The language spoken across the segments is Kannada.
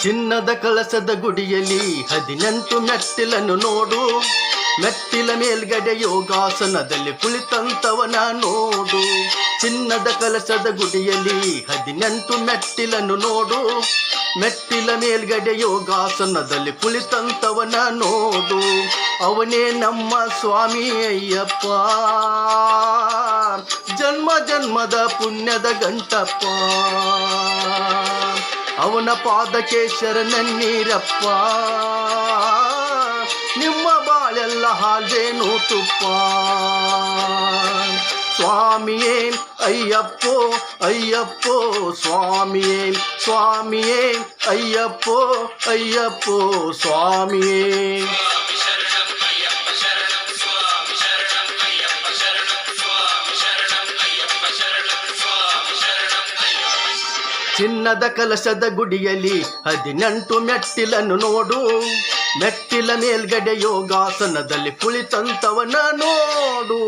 ಚಿನ್ನದ ಕಳಸದ ಗುಡಿಯಲ್ಲಿ 18 ಮೆಟ್ಟಿಲನ್ನು ನೋಡು. ಮೆಟ್ಟಿಲ ಮೇಲ್ಗಡೆ ಯೋಗಾಸನದಲ್ಲಿ ಕುಳಿತಂತವನ ನೋಡು. ಚಿನ್ನದ ಕಲಸದ ಗುಡಿಯಲ್ಲಿ 18 ಮೆಟ್ಟಿಲನ್ನು ನೋಡು. ಮೆಟ್ಟಿಲ ಮೇಲ್ಗಡೆ ಯೋಗಾಸನದಲ್ಲಿ ಕುಳಿತಂತವನ ನೋಡು. ಅವನೇ ನಮ್ಮ ಸ್ವಾಮಿ ಅಯ್ಯಪ್ಪ, ಜನ್ಮ ಜನ್ಮದ ಪುಣ್ಯದ ಗಂಟಪ್ಪ. ಅವನ ಪಾದಕ್ಕೆ ಶರಣನ್ನೀರಪ್ಪ, ನಿಮ್ಮ ಬಾಳೆಲ್ಲ ಹಾಲ್ವೇನು ತುಪ್ಪ. ಸ್ವಾಮಿಯೇ ಅಯ್ಯಪ್ಪೋ ಅಯ್ಯಪ್ಪೋ ಸ್ವಾಮಿಯೇ, ಸ್ವಾಮಿಯೇ ಅಯ್ಯಪ್ಪೋ ಅಯ್ಯಪ್ಪೋ ಸ್ವಾಮಿಯೇ. ಚಿನ್ನದ ಕಲಶದ ಗುಡಿಯಲ್ಲಿ 18 ಮೆಟ್ಟಿಲನ್ನು ನೋಡು. ಮೆಟ್ಟಿಲ ಮೇಲ್ಗಡೆ ಯೋಗಾಸನದಲ್ಲಿ ಕುಳಿತಂತವನ ನೋಡು.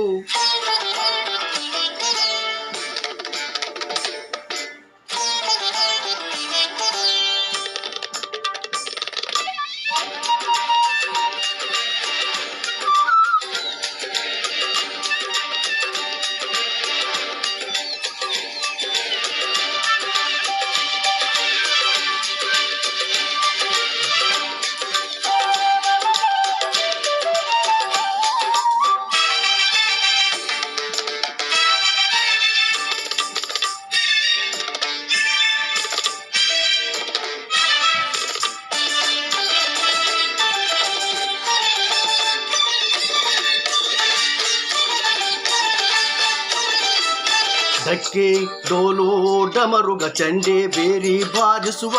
ಧಕ್ಕೆ ಡೋಲು ಡಮರುಗ ಚಂಡೆ ಬೇರಿ ಬಾರಿಸುವ.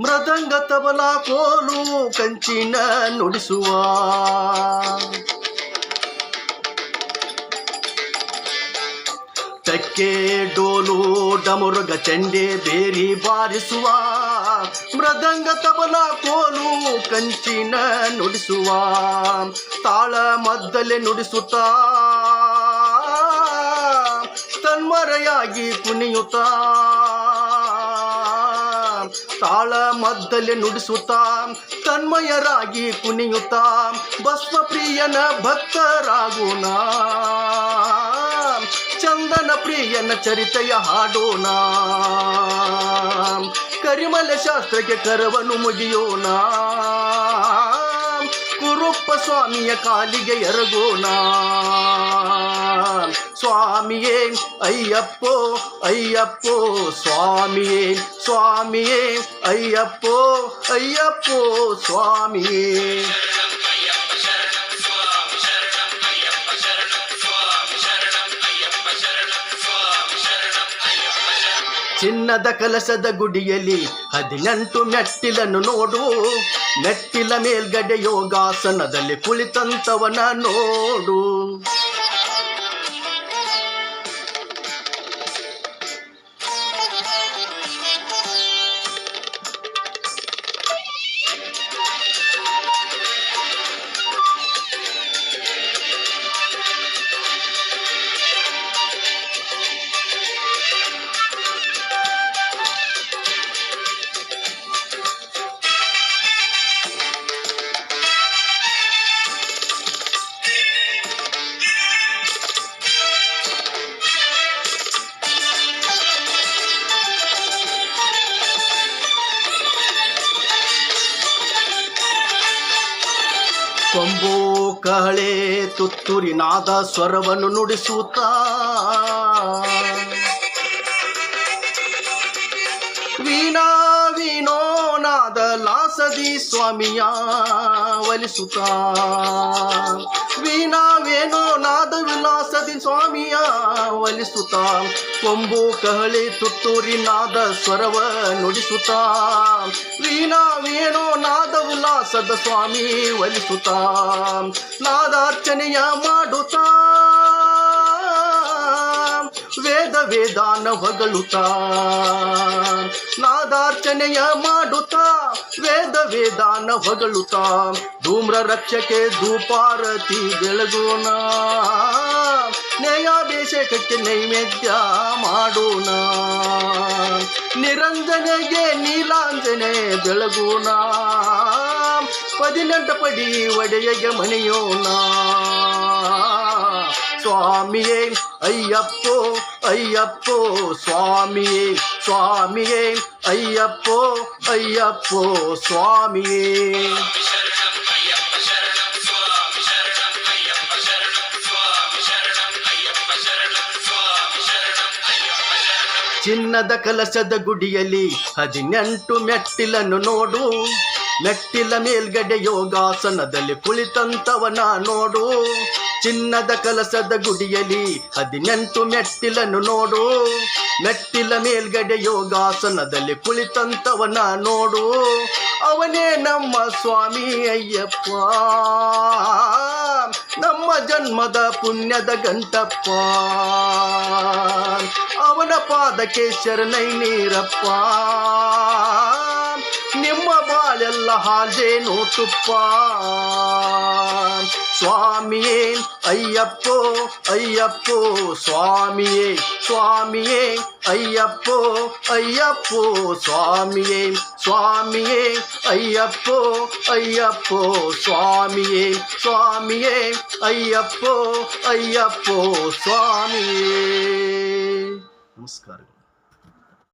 ಮೃದಂಗ ತಬಲ ಕೋಲು ಕಂಚಿನ ನುಡಿಸುವ. ಧಕ್ಕೆ ಡೋಲು ಡಮರುಗ ಚಂಡೆ ಬೇರಿ ಬಾರಿಸುವ. ಮೃದಂಗ ತಬಲ ಕೋಲು ಕಂಚಿನ ನುಡಿಸುವ. ತಾಳ ಮದ್ದಲೆ ನುಡಿಸುತ್ತ ತನ್ಮರೆಯಾಗಿ ಕುಣಿಯುತ್ತ. ತಾಳ ಮದ್ದಲೆ ನುಡಿಸುತ್ತ ತನ್ಮಯರಾಗಿ ಕುಣಿಯುತ್ತ. ಭಸ್ಮ ಪ್ರಿಯನ ಭಕ್ತರಾಗೋಣ, ಚಂದನ ಪ್ರಿಯನ ಚರಿತೆಯ ಹಾಡೋಣ. ಕರಿಮಲ ಶಾಸ್ತ್ರಕ್ಕೆ ಕರವನ್ನು ಮುಗಿಯೋಣ. ಕುರುಪ್ಪ ಸ್ವಾಮಿಯ ಕಾಲಿಗೆ ಎರಗೋಣ. ಸ್ವಾಮಿಯೇ ಅಯ್ಯಪ್ಪೋ ಅಯ್ಯಪ್ಪೋ ಸ್ವಾಮಿಯೇ, ಸ್ವಾಮಿಯೇ ಅಯ್ಯಪ್ಪೋ ಅಯ್ಯಪ್ಪೋ ಸ್ವಾಮಿಯೇ. ಚಿನ್ನದ ಕಲಶದ ಗುಡಿಯಲ್ಲಿ 18 ಮೆಟ್ಟಿಲನ್ನು ನೋಡು. ಮೆಟ್ಟಿಲ ಮೇಲ್ಗಡೆ ಯೋಗಾಸನದಲ್ಲಿ ಕುಳಿತಂತವನ ನೋಡು. ಕೊಂಬು ಕಹಳೆ ತುತ್ತೂರಿ ನಾದ ಸ್ವರವನ್ನು ನುಡಿಸುತ್ತ. ವೀಣಾ ವೀಣೋ ನಾದ ಲಾಸದಿ ಸ್ವಾಮಿಯ ಒಲಿಸುತ್ತ. ವೀಣಾ ವೇಣೋ ನಾದ ವಿಲಾಸದಿ ಸ್ವಾಮಿಯ ಒಲಿಸುತ್ತ. ಕೊಂಬು ಕಹಳೆ ತುತ್ತೂರಿ ನಾದ ಸ್ವರವ ನುಡಿಸುತ್ತ. ವೀಣಾ ವೇಣೋ ನಾದ ವಿಲಾಸದ ಸ್ವಾಮಿ ಒಲಿಸುತ್ತ. ನಾದಾರ್ಚನೆಯ ಮಾಡುತ್ತ ವೇದ ವೇದಾನ ಹೊಗಳುತ್ತ. ನಾದಾರ್ಚನೆಯ ಮಾಡುತ್ತ ವೇದ ವೇದಾನ ಹೊಗಳುತ್ತಾ ಧೂಮ್ರ ರಕ್ಷಕ್ಕೆ ಧೂಪಾರತಿ ಬೆಳಗೋಣ ನೇಯಾಭಿಷೇಕಕ್ಕೆ ನೈವೇದ್ಯ ಮಾಡೋಣ ನಿರಂಜನೆಗೆ ನೀಲಾಂಜನೆ ಬೆಳಗೋಣ 18 ಪಡಿ ಒಡೆಯಗೆ ಮನೆಯೋಣ ಸ್ವಾಮಿಯೇ ಅಯ್ಯಪ್ಪೋ ಅಯ್ಯಪ್ಪೋ ಸ್ವಾಮಿಯೇ ಸ್ವಾಮಿಯೇ ಅಯ್ಯಪ್ಪೋ ಅಯ್ಯಪ್ಪೋ ಸ್ವಾಮಿಯೇ ಚಿನ್ನದ ಕಲಶದ ಗುಡಿಯಲ್ಲಿ 18 ಮೆಟ್ಟಿಲನ್ನು ನೋಡು ಮೆಟ್ಟಿಲ ಮೇಲ್ಗಡೆ ಯೋಗಾಸನದಲ್ಲಿ ಕುಳಿತಂತವನ ನೋಡು ಚಿನ್ನದ ಕಲಸದ ಗುಡಿಯಲ್ಲಿ 18 ಮೆಟ್ಟಿಲನ್ನು ನೋಡು ಮೆಟ್ಟಿಲ ಮೇಲ್ಗಡೆ ಯೋಗಾಸನದಲ್ಲಿ ಕುಳಿತಂತವನ ನೋಡು ಅವನೇ ನಮ್ಮ ಸ್ವಾಮಿ ಅಯ್ಯಪ್ಪ ನಮ್ಮ ಜನ್ಮದ ಪುಣ್ಯದ ಗಂಟಪ್ಪ ಅವನ ಪಾದಕ್ಕೆ ಶರಣೈ ನೀರಪ್ಪ ನಿಮ್ಮ ಬಾಳೆಲ್ಲ ಹಾಲ್ದೇನು ತುಪ್ಪ ಸ್ವಾಮಿಯೇ ಅಯ್ಯಪ್ಪೋ ಅಯ್ಯಪ್ಪೋ ಸ್ವಾಮಿಯೇ ಸ್ವಾಮಿಯೇ ಅಯ್ಯಪ್ಪೋ ಅಯ್ಯಪ್ಪೋ ಸ್ವಾಮಿಯೇ ಸ್ವಾಮಿಯೇ ಅಯ್ಯಪ್ಪೋ ಅಯ್ಯಪ್ಪೋ ಸ್ವಾಮಿಯೇ ಸ್ವಾಮಿಯೇ ಅಯ್ಯಪ್ಪೋ ಅಯ್ಯಪ್ಪೋ ಸ್ವಾಮಿಯೇ ನಮಸ್ಕಾರಗಳು.